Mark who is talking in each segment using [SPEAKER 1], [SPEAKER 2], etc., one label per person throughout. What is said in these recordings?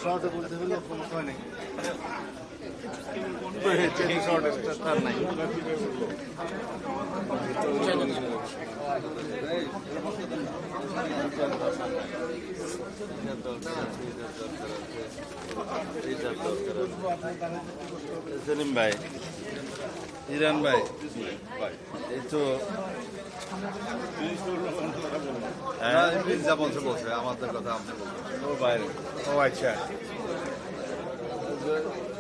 [SPEAKER 1] শর্টে বলতে হলে কোনো হয় নাই। শর্ট নাই। সেলিম ভাই, ইরান ভাই, এই তো যা বলছে বলছে আমাদের কথা আপনি বলবেন। ও বাইরে, ও আচ্ছা,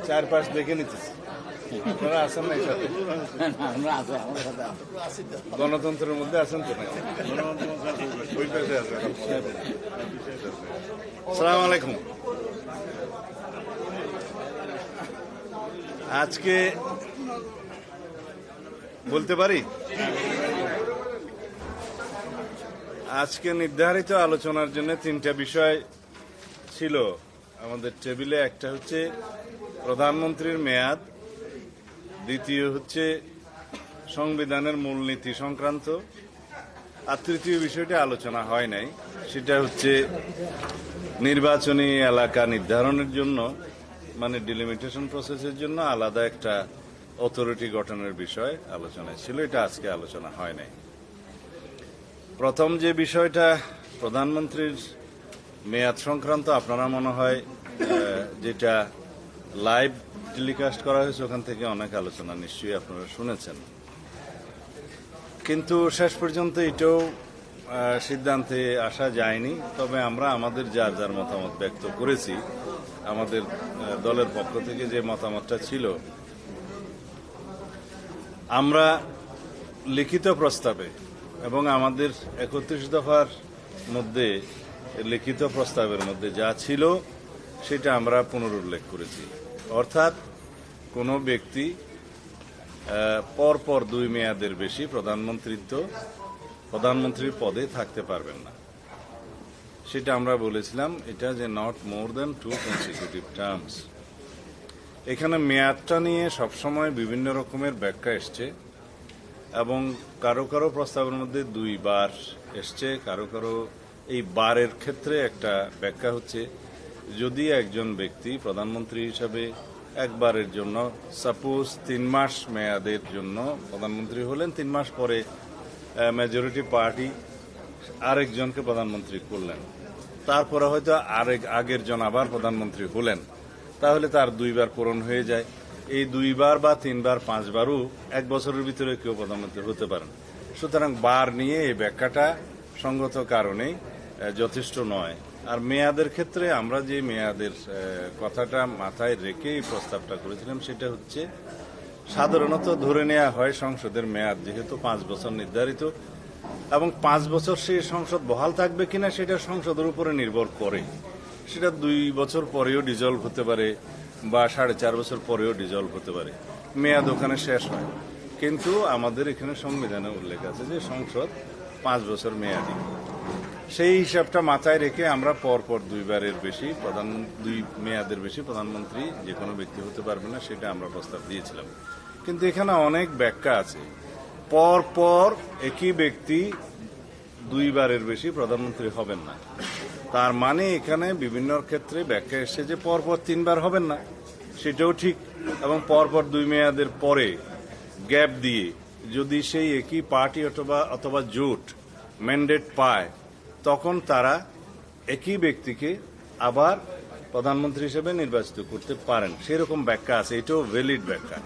[SPEAKER 1] 4-5 দেখে নিতেছি। আপনারা আছেন না? গণতন্ত্রের মধ্যে আছেন তো? আসসালামু আলাইকুম। আজকে বলতে পারি, আজকে নির্ধারিত আলোচনার জন্য 3টা বিষয় ছিল আমাদের টেবিলে। একটা হচ্ছে প্রধানমন্ত্রীর মেয়াদ, দ্বিতীয় হচ্ছে সংবিধানের মূলনীতি সংক্রান্ত, আর তৃতীয় বিষয়টি আলোচনা হয় নাই, সেটা হচ্ছে নির্বাচনী এলাকা নির্ধারণের জন্য, মানে ডিলিমিটেশন প্রসেসের জন্য আলাদা একটা অথরিটি গঠনের বিষয় আলোচনায় ছিল। এটা আজকে আলোচনা হয় নাই। প্রথম যে বিষয়টা প্রধানমন্ত্রীর মেয়াদ সংক্রান্ত, আপনারা মনে হয় যেটা লাইভ টেলিকাস্ট করা হয়েছে ওখান থেকে অনেক আলোচনা নিশ্চয়ই আপনারা শুনেছেন, কিন্তু শেষ পর্যন্ত এটাও সিদ্ধান্তে আসা যায়নি। তবে আমরা আমাদের যার যার মতামত ব্যক্ত করেছি, আমাদের দলের পক্ষ থেকে যে মতামতটা ছিল, আমরা লিখিত প্রস্তাবে এবং আমাদের 31 দফার মধ্যে লিখিত প্রস্তাবের মধ্যে যা ছিল সেটা আমরা পুনরুল্লেখ করেছি। অর্থাৎ কোনো ব্যক্তি পরপর 2 মেয়াদের বেশি প্রধানমন্ত্রীর পদে থাকতে পারবেন না। সেটা আমরা বলেছিলাম, এটা যে not more than 2 consecutive terms. এখানে মেয়াদটা নিয়ে সবসময় বিভিন্ন রকমের ব্যাখ্যা এসছে এবং কারো কারো প্রস্তাবের মধ্যে 2 বার এসছে, কারো কারো এই বারের ক্ষেত্রে একটা ব্যাখ্যা হচ্ছে যদি একজন ব্যক্তি প্রধানমন্ত্রী হিসাবে একবারের জন্য, সাপোজ 3 মাস মেয়াদের জন্য প্রধানমন্ত্রী হলেন, 3 মাস পরে মেজরিটি পার্টি আরেকজনকে প্রধানমন্ত্রী করলেন, তারপরে হয়তো আগের জন আবার প্রধানমন্ত্রী হলেন, তাহলে তার 2 বার পূরণ হয়ে যায়। এই 2 বার বা 3 বার 5 বারও 1 বছরের ভিতরে কেউ প্রধানমন্ত্রী হতে পারেন। সুতরাং বার নিয়ে এই ব্যাখ্যাটা সঙ্গত কারণেই যথেষ্ট নয়। আর মেয়াদের ক্ষেত্রে আমরা যে মেয়াদের কথাটা মাথায় রেখে এই প্রস্তাবটা করেছিলাম, সেটা হচ্ছে সাধারণত ধরে নেওয়া হয় সংসদের মেয়াদ যেহেতু 5 বছর নির্ধারিত, এবং 5 বছর সেই সংসদ বহাল থাকবে কিনা সেটা সংসদের উপরে নির্ভর করে। সেটা 2 বছর পরেও ডিজলভ হতে পারে বা 4.5 বছর পরেও ডিজলভ হতে পারে, মেয়াদ ওখানে শেষ হয়। কিন্তু আমাদের এখানে সংবিধানে উল্লেখ আছে যে সংসদ 5 বছর মেয়াদি। সেই হিসাবটা মাথায় রেখে আমরা পরপর 2 বারের বেশি 2 মেয়াদের বেশি প্রধানমন্ত্রী যে কোনো ব্যক্তি হতে পারবে না, সেটা আমরা প্রস্তাব দিয়েছিলাম। কিন্তু এখানে অনেক ব্যাখ্যা আছে। পরপর একই ব্যক্তি 2 বারের বেশি প্রধানমন্ত্রী হবেন না, তার মানে এখানে বিভিন্ন ক্ষেত্রে ব্যাখ্যা এসছে যে পরপর 3 বার হবেন না, সেটাও ঠিক। এবং পরপর 2 মেয়াদের পরে গ্যাপ দিয়ে যদি সেই একই পার্টি অথবা জোট ম্যান্ডেট পায়, তখন তারা একই ব্যক্তিকে আবার প্রধানমন্ত্রী হিসেবে নির্বাচিত করতে পারেন, সেরকম ব্যাখ্যা আছে। এটাও ভ্যালিড ব্যাখ্যা।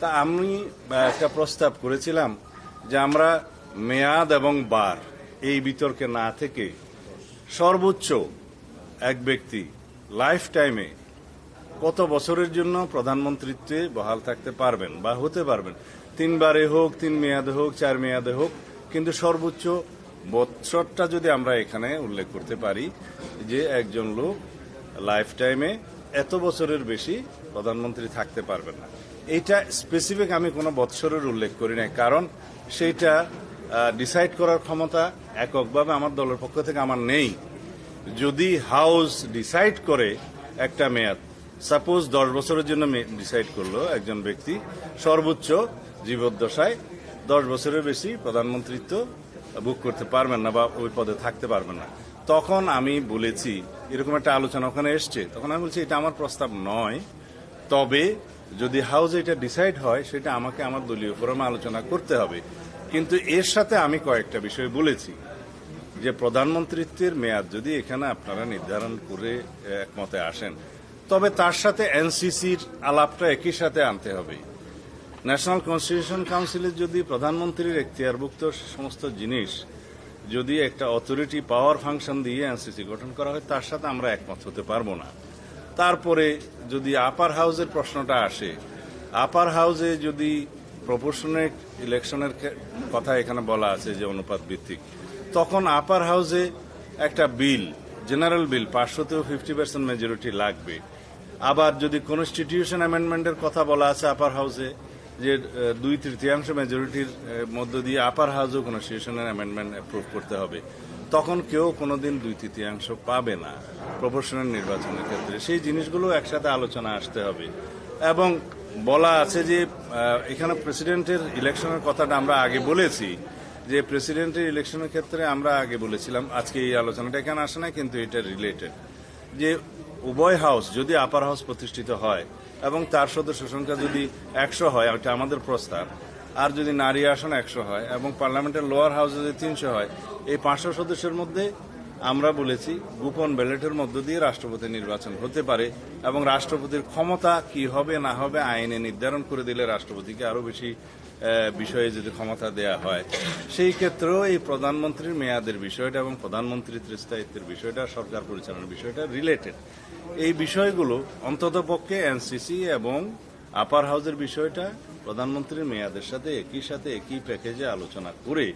[SPEAKER 1] তা আমি একটা প্রস্তাব করেছিলাম যে আমরা মেয়াদ এবং বার এই বিতর্কে না থেকে সর্বোচ্চ এক ব্যক্তি লাইফ টাইমে কত বছরের জন্য প্রধানমন্ত্রীত্বে বহাল থাকতে পারবেন বা হতে পারবেন, 3 বারে হোক, 3 মেয়াদে হোক, 4 মেয়াদে হোক, কিন্তু সর্বোচ্চ বছরটা যদি আমরা এখানে উল্লেখ করতে পারি যে একজন লোক লাইফ টাইমে এত বছরের বেশি প্রধানমন্ত্রী থাকতে পারবেন না। এইটা স্পেসিফিক আমি কোনো বৎসরের উল্লেখ করি নাই, কারণ সেইটা ডিসাইড করার ক্ষমতা এককভাবে আমার দলের পক্ষ থেকে আমার নেই। যদি হাউস ডিসাইড করে একটা মেয়াদ, সাপোজ 10 বছরের জন্য ডিসাইড করলো একজন ব্যক্তি সর্বোচ্চ জীবদ্দশায় 10 বছরের বেশি প্রধানমন্ত্রিত্ব বুক করতে পারবেন না বা ওই পদে থাকতে পারবেন না। তখন আমি বলেছি, এরকম একটা আলোচনা ওখানে এসছে, তখন আমি বলছি এটা আমার প্রস্তাব নয়, তবে যদি হাউজে এটা ডিসাইড হয় সেটা আমাকে আমার দলীয় ফোরামে আলোচনা করতে হবে। কিন্তু এর সাথে আমি কয়েকটা বিষয় বলেছি যে প্রধানমন্ত্রীত্বের মেয়াদ যদি এখানে আপনারা নির্ধারণ করে একমতে আসেন, তবে তার সাথে এনসিসির আলাপটা একই সাথে আনতে হবে। ন্যাশনাল কনস্টিটিউশন কাউন্সিলের যদি প্রধানমন্ত্রীর এখতিয়ারভুক্ত সমস্ত জিনিস যদি একটা অথরিটি পাওয়ার ফাংশন দিয়ে এনসিসি গঠন করা হয়, তার সাথে আমরা একমত হতে পারবো না। তারপরে যদি আপার হাউসের প্রশ্নটা আসে, আপার হাউসে যদি প্রপোর্শনেট ইলেকশনের কথা এখানে বলা আছে যে অনুপাত ভিত্তিক, তখন আপার হাউসে একটা বিল, জেনারেল বিল, 500তেও 50% মেজরিটি লাগবে। আবার যদি কনস্টিটিউশন অ্যামেন্ডমেন্টের কথা বলা আছে আপার হাউসে, যে 2/3 মেজরিটির মধ্য দিয়ে আপার হাউসও কনস্টিটিউশনের অ্যামেন্ডমেন্ট অ্যাপ্রুভ করতে হবে, তখন কেউ কোনোদিন 2/3 পাবে না প্রপোর্শনাল নির্বাচনের ক্ষেত্রে। সেই জিনিসগুলো একসাথে আলোচনা আসতে হবে। এবং বলা আছে যে এখানে প্রেসিডেন্টের ইলেকশনের কথাটা আমরা আগে বলেছি, যে প্রেসিডেন্টের ইলেকশনের ক্ষেত্রে আমরা আগে বলেছিলাম, আজকে এই আলোচনাটা এখানে আসে না কিন্তু এটা রিলেটেড, যে উভয় হাউস যদি আপার হাউস প্রতিষ্ঠিত হয় এবং তার সদস্য সংখ্যা যদি 100 হয়, এটা আমাদের প্রস্তাব, আর যদি নারী আসন 100 হয় এবং পার্লামেন্টের লোয়ার হাউস যদি 300 হয়, এই 500 সদস্যের মধ্যে আমরা বলেছি গোপন ব্যালটের মধ্য দিয়ে রাষ্ট্রপতি নির্বাচন হতে পারে এবং রাষ্ট্রপতির ক্ষমতা কি হবে না হবে আইনে নির্ধারণ করে দিলে রাষ্ট্রপতিকে আরো বেশি বিষয়ে যদি ক্ষমতা দেয়া হয়, সেই ক্ষেত্রেও এই প্রধানমন্ত্রীর মেয়াদের বিষয়টা এবং প্রধানমন্ত্রীর স্থায়িত্বের বিষয়টা, সরকার পরিচালনার বিষয়টা রিলেটেড। এই বিষয়গুলো অন্ততপক্ষে এনসিসি এবং আপার হাউসের বিষয়টা প্রধানমন্ত্রীর মেয়াদের সাথে একই প্যাকেজে আলোচনা করে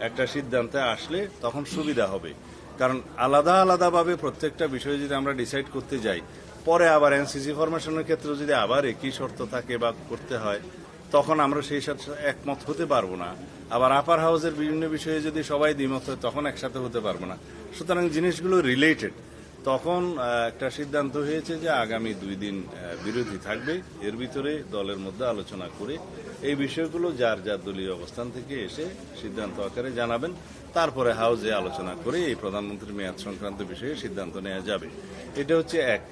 [SPEAKER 1] একটা সিদ্ধান্তে আসলে তখন সুবিধা হবে। কারণ আলাদা আলাদাভাবে প্রত্যেকটা বিষয় যদি আমরা ডিসাইড করতে যাই, পরে আবার এনসিসি ফরমেশনের ক্ষেত্রে যদি আবার একই শর্ত থাকে বা করতে হয়, তখন আমরা সেই সাথে একমত হতে পারবো না। আবার আপার হাউসের বিভিন্ন বিষয়ে যদি সবাই দ্বিমত হয়, তখন একসাথে হতে পারবো না। সুতরাং জিনিসগুলো রিলেটেড। তখন একটা সিদ্ধান্ত হয়েছে যে আগামী 2 দিন বিরতি থাকবে, এর ভিতরে দলের মধ্যে আলোচনা করে এই বিষয়গুলো যার যার দলীয় অবস্থান থেকে এসে সিদ্ধান্ত আকারে জানাবেন, তারপরে হাউসে আলোচনা করে এই প্রধানমন্ত্রীর মেয়াদ সংক্রান্ত বিষয়ে সিদ্ধান্ত নেওয়া যাবে। এটা হচ্ছে এক।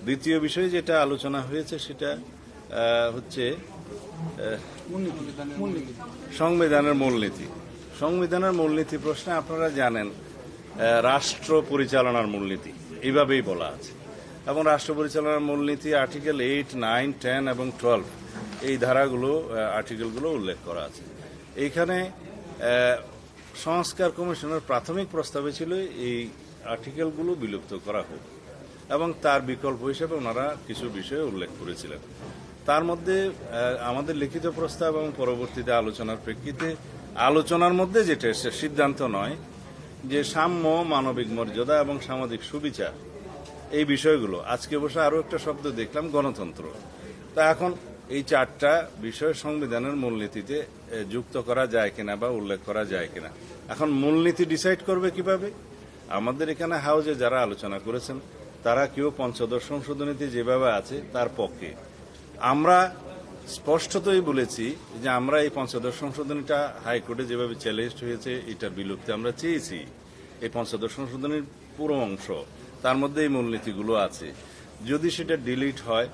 [SPEAKER 1] দ্বিতীয় বিষয় যেটা আলোচনা হয়েছে সেটা হচ্ছে সংবিধানের মূলনীতি। সংবিধানের মূলনীতি প্রশ্নে আপনারা জানেন রাষ্ট্র পরিচালনার মূলনীতি এইভাবেই বলা আছে, এবং রাষ্ট্র পরিচালনার মূলনীতি আর্টিকেল 8, 9, 10 এবং 12 এই ধারাগুলো আর্টিকেলগুলো উল্লেখ করা আছে। এইখানে সংস্কার কমিশনের প্রাথমিক প্রস্তাবে ছিল এই আর্টিকেলগুলো বিলুপ্ত করা হোক, এবং তার বিকল্প হিসেবে ওনারা কিছু বিষয় উল্লেখ করেছিলেন। তার মধ্যে আমাদের লিখিত প্রস্তাব এবং পরবর্তীতে আলোচনার প্রেক্ষিতে আলোচনার মধ্যে যেটা এসেছে, সিদ্ধান্ত নয়, যে সাম্য, মানবিক মর্যাদা এবং সামাজিক সুবিচার, এই বিষয়গুলো। আজকে বসে আরো একটা শব্দ দেখলাম, গণতন্ত্র। তা এখন এই 4টা বিষয় সংবিধানের মূলনীতিতে যুক্ত করা যায় কিনা বা উল্লেখ করা যায় কিনা। এখন মূলনীতি ডিসাইড করবে কিভাবে? আমাদের এখানে হাউজে যারা আলোচনা করেছেন তারা কেউ পঞ্চদশ সংশোধনীতে যেভাবে আছে তার পক্ষে। আমরা স্পষ্টতই বলেছি যে আমরা এই পঞ্চদশ সংশোধনীটা হাইকোর্টে যেভাবে চ্যালেঞ্জ হয়েছে এটার বিলুপ্তি আমরা চেয়েছি। এই পঞ্চদশ সংশোধনীর পুরো অংশ, তার মধ্যে এই মূলনীতিগুলো আছে। যদি সেটা ডিলিট হয়,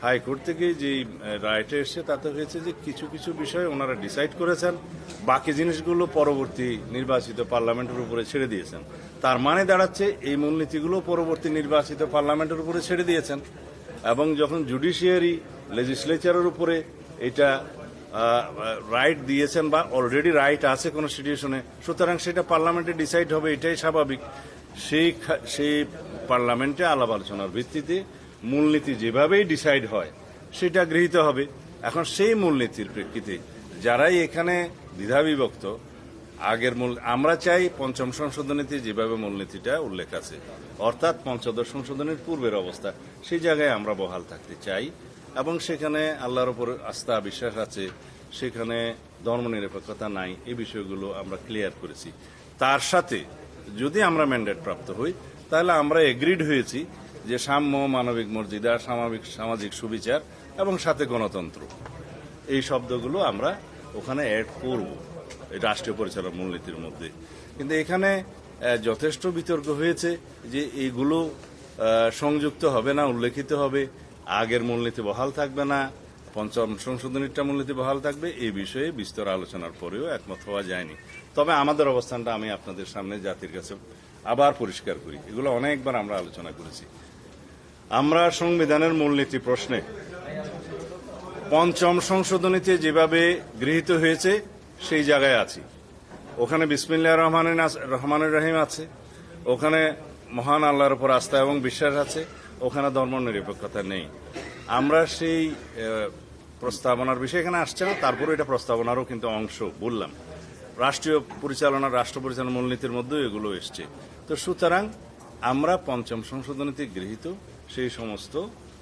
[SPEAKER 1] হাইকোর্ট থেকে যে রায়টা এসছে তাতে হয়েছে যে কিছু কিছু বিষয় ওনারা ডিসাইড করেছেন, বাকি জিনিসগুলো পরবর্তী নির্বাচিত পার্লামেন্টের উপরে ছেড়ে দিয়েছেন। তার মানে দাঁড়াচ্ছে এই মূলনীতিগুলো পরবর্তী নির্বাচিত পার্লামেন্টের উপরে ছেড়ে দিয়েছেন, এবং যখন জুডিশিয়ারি লেজিসলেচারের উপরে এটা রাইট দিয়েছেন বা অলরেডি রাইট আছে কনস্টিটিউশনে, সুতরাং সেটা পার্লামেন্টে ডিসাইড হবে, এটাই স্বাভাবিক। সেই পার্লামেন্টে আলাপ আলোচনার ভিত্তিতে মূলনীতি যেভাবেই ডিসাইড হয় সেটা গৃহীত হবে। এখন সেই মূলনীতির প্রেক্ষিতে যারাই এখানে দ্বিধাবিভক্ত, আমরা চাই পঞ্চম সংশোধনীতে যেভাবে মূলনীতিটা উল্লেখ আছে, অর্থাৎ পঞ্চদশ সংশোধনীর পূর্বের অবস্থা, সেই জায়গায় আমরা বহাল থাকতে চাই, এবং সেখানে আল্লাহর উপর আস্থা বিশ্বাস আছে, সেখানে ধর্মনিরপেক্ষতা নাই, এই বিষয়গুলো আমরা ক্লিয়ার করেছি। তার সাথে যদি আমরা ম্যান্ডেট প্রাপ্ত হই, তাহলে আমরা এগ্রিড হয়েছি যে সাম্য, মানবিক মর্যাদা, সামাজিক সুবিচার এবং সাথে গণতন্ত্র, এই শব্দগুলো আমরা ওখানে অ্যাড করব। এই রাষ্ট্রীয় পরিচালনা মূলনীতির মধ্যে। কিন্তু এখানে যথেষ্ট বিতর্ক হয়েছে যে এইগুলো সংযুক্ত হবে না, উল্লেখিত হবে, আগের মূলনীতি বহাল থাকবে না, পঞ্চম সংশোধনীটা মূলনীতি বহাল থাকবে। এই বিষয়ে বিস্তর আলোচনার পরেও একমত হওয়া যায়নি। তবে আমাদের অবস্থানটা আমি আপনাদের সামনে জাতির কাছে আবার পরিষ্কার করি, এগুলো অনেকবার আমরা আলোচনা করেছি। আমরা সংবিধানের মূলনীতি প্রশ্নে পঞ্চম সংশোধনীতে যেভাবে গৃহীত হয়েছে সেই জায়গায় আছি। ওখানে বিসমিল্লাহির রহমানির রহিম আছে, ওখানে মহান আল্লাহর উপর আস্থা এবং বিশ্বাস আছে, ওখানে ধর্মনিরপেক্ষতা নেই। আমরা সেই প্রস্তাবনার বিষয় এখানে আসছে না, তারপরে এটা প্রস্তাবনারও কিন্তু অংশ বললাম। রাষ্ট্র পরিচালনা মূলনীতির মধ্যেও এগুলো এসছে। তো সুতরাং আমরা পঞ্চম সংশোধনীতে গৃহীত সেই সমস্ত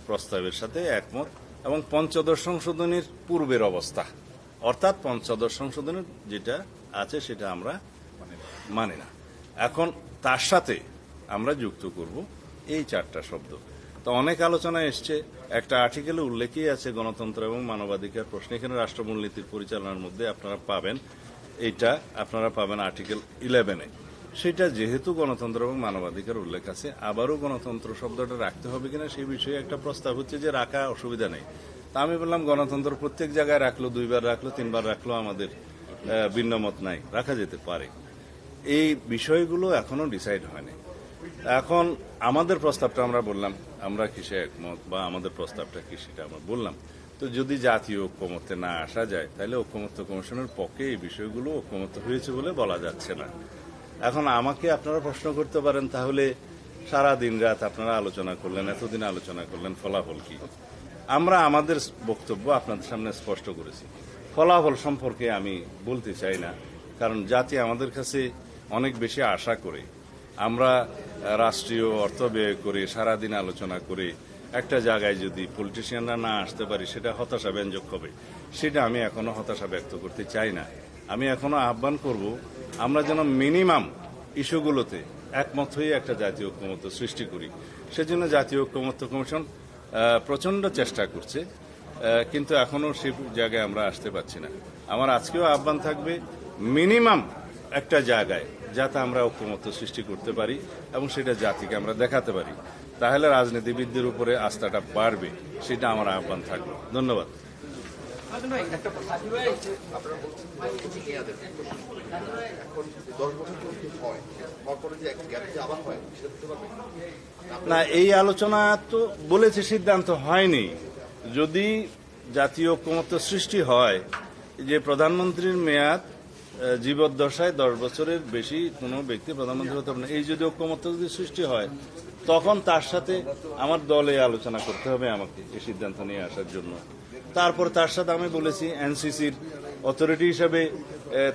[SPEAKER 1] প্রস্তাবের সাথে একমত, এবং পঞ্চদশ সংশোধনীর পূর্বের অবস্থা অর্থাৎ পঞ্চদশ সংশোধনীর যেটা আছে সেটা আমরা মানি না। এখন তার সাথে আমরা যুক্ত করব এই 4টা শব্দ। তো অনেক আলোচনা এসছে, একটা আর্টিকেলে উল্লেখই আছে গণতন্ত্র এবং মানবাধিকার প্রশ্ন। এখানে রাষ্ট্র মূলনীতির পরিচালনার মধ্যে আপনারা পাবেন, এইটা আপনারা পাবেন আর্টিকেল 11-এ। সেটা যেহেতু গণতন্ত্র এবং মানবাধিকার উল্লেখ আছে, আবারও গণতন্ত্র শব্দটা রাখতে হবে কিনা সেই বিষয়ে একটা প্রস্তাব হচ্ছে যে রাখা অসুবিধা নেই। তা আমি বললাম গণতন্ত্র প্রত্যেক জায়গায় রাখলো, 2বার রাখলো, 3বার রাখলো, আমাদের ভিন্নমত নাই, রাখা যেতে পারে। এই বিষয়গুলো এখনো ডিসাইড হয়নি। এখন আমাদের প্রস্তাবটা আমরা বললাম, আমরা কিসে একমত বা আমাদের প্রস্তাবটা কি সেটা আমরা বললাম। তো যদি জাতীয় ঐক্যমত্যে না আসা যায় তাহলে ঐক্যমত্য কমিশনের পক্ষে এই বিষয়গুলো ঐক্যমত্য হয়েছে বলে বলা যাচ্ছে না। এখন আমাকে আপনারা প্রশ্ন করতে পারেন, তাহলে সারা দিন রাত আপনারা আলোচনা করলেন, এতদিন আলোচনা করলেন, ফলাফল কি? আমরা আমাদের বক্তব্য আপনাদের সামনে স্পষ্ট করেছি। ফলাফল সম্পর্কে আমি বলতে চাই না, কারণ জাতি আমাদের কাছে অনেক বেশি আশা করে। আমরা রাষ্ট্রীয় অর্থ ব্যয় করে সারাদিন আলোচনা করে একটা জায়গায় যদি পলিটিশিয়ানরা না আসতে পারি সেটা হতাশা ব্যঞ্জক হবে। সেটা আমি এখনো হতাশা ব্যক্ত করতে চাই না। আমি এখনো আহ্বান করব আমরা যেন মিনিমাম ইস্যুগুলোতে একমত হয়ে একটা জাতীয় ঐক্যমত্য সৃষ্টি করি। সেজন্য জাতীয় ঐক্যমত্য কমিশন প্রচণ্ড চেষ্টা করছে, কিন্তু এখনো সেই জায়গায় আমরা আসতে পারছি না। আমার আজকেও আহ্বান থাকবে মিনিমাম একটা জায়গায় যাতে আমরা ঐক্যমত্য সৃষ্টি করতে পারি এবং সেটা জাতিকে আমরা দেখাতে পারি, তাহলে রাজনীতিবিদদের উপরে আস্থাটা বাড়বে। সেটা আমার আহ্বান থাকবে। ধন্যবাদ। না, এই আলোচনা তো বলেছে, সিদ্ধান্ত হয়নি। যদি জাতীয় ঐক্যমত্য সৃষ্টি হয় যে প্রধানমন্ত্রীর মেয়াদ জীবদ্দশায় 10 বছরের বেশি কোনো ব্যক্তি প্রধানমন্ত্রী হতে পারে না, এই যদি ঐক্যমত্য যদি সৃষ্টি হয় তখন তার সাথে আমার দলে আলোচনা করতে হবে আমাকে এই সিদ্ধান্ত নিয়ে আসার জন্য। তারপর তার সাথে আমি বলেছি এনসিসির অথরিটি হিসেবে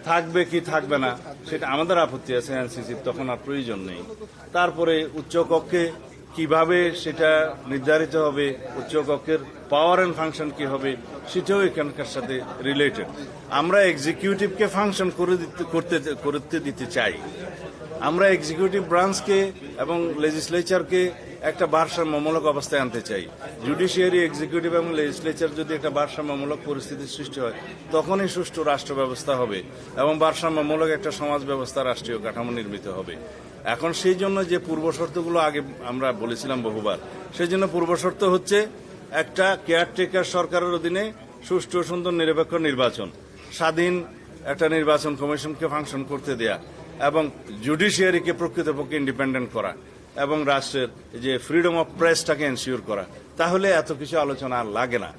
[SPEAKER 1] থাকবে কি থাকবে না সেটা আমাদের আপত্তি আছে, এনসিসির তখন আর প্রয়োজন নেই। তারপরে উচ্চকক্ষে কিভাবে সেটা নির্ধারিত হবে, উচ্চকক্ষের পাওয়ার অ্যান্ড ফাংশন কি হবে সেটাও এখানকার সাথে রিলেটেড। আমরা এক্সিকিউটিভকে ফাংশন করতে দিতে চাই। আমরা এক্সিকিউটিভ ব্রাঞ্চকে এবং লেজিসলেচারকে একটা ভারসাম্যমূলক অবস্থায় আনতে চাই। জুডিশিয়ারি, এক্সিকিউটিভ এবং লেজিসলেচার যদি একটা ভারসাম্যমূলক পরিস্থিতির সৃষ্টি হয় তখনই সুষ্ঠু রাষ্ট্র ব্যবস্থা হবে এবং ভারসাম্যমূলক একটা সমাজ ব্যবস্থা, রাষ্ট্রীয় কাঠামো নির্মিত হবে। এখন সেই জন্য যে পূর্বশর্তগুলো আগে আমরা বলেছিলাম বহুবার, সেই জন্য পূর্বশর্ত হচ্ছে একটা কেয়ারটেকার সরকারের অধীনে সুষ্ঠু সুন্দর নিরপেক্ষ নির্বাচন, স্বাধীন একটা নির্বাচন কমিশনকে ফাংশন করতে দেয়া এবং জুডিশিয়ারিকে প্রকৃতপক্ষে ইন্ডিপেন্ডেন্ট করা এবং রাষ্ট্রের যে ফ্রিডম অফ প্রেসটাকে এনশিওর করা। তাহলে এত কিছু আলোচনা আর লাগে না।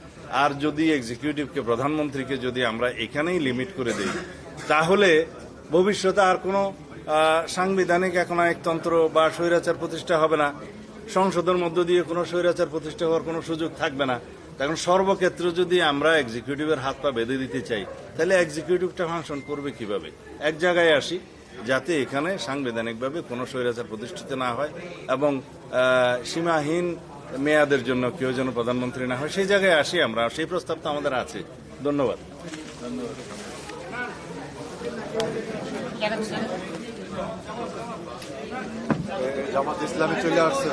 [SPEAKER 1] আর যদি এক্সিকিউটিভকে, প্রধানমন্ত্রীকে যদি আমরা এখানেই লিমিট করে দিই তাহলে ভবিষ্যতে আর কোনো সাংবিধানিক একনায়কতন্ত্র বা স্বৈরাচার প্রতিষ্ঠা হবে না। সংসদের মধ্য দিয়ে কোনো স্বৈরাচার প্রতিষ্ঠা হওয়ার কোনো সুযোগ থাকবে না। এখন সর্বক্ষেত্রে যদি আমরা এক্সিকিউটিভের হাত পা বেঁধে দিতে চাই তাহলে এক্সিকিউটিভটা ফাংশন করবে কিভাবে? এক জায়গায় আসি যাতে এখানে সাংবিধানিকভাবে কোনো স্বৈরাচার প্রতিষ্ঠিত না হয় এবং সীমাহীন মেয়াদের জন্য কেউ যেন প্রধানমন্ত্রী না হয়, সেই জায়গায় আসি আমরা। সেই প্রস্তাব তো আমাদের আছে। ধন্যবাদ।
[SPEAKER 2] জামাত ইসলামে চলে আসছে।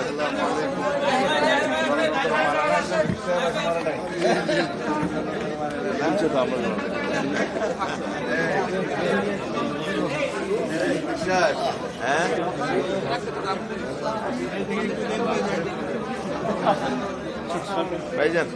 [SPEAKER 2] হ্যাঁ ভাইজান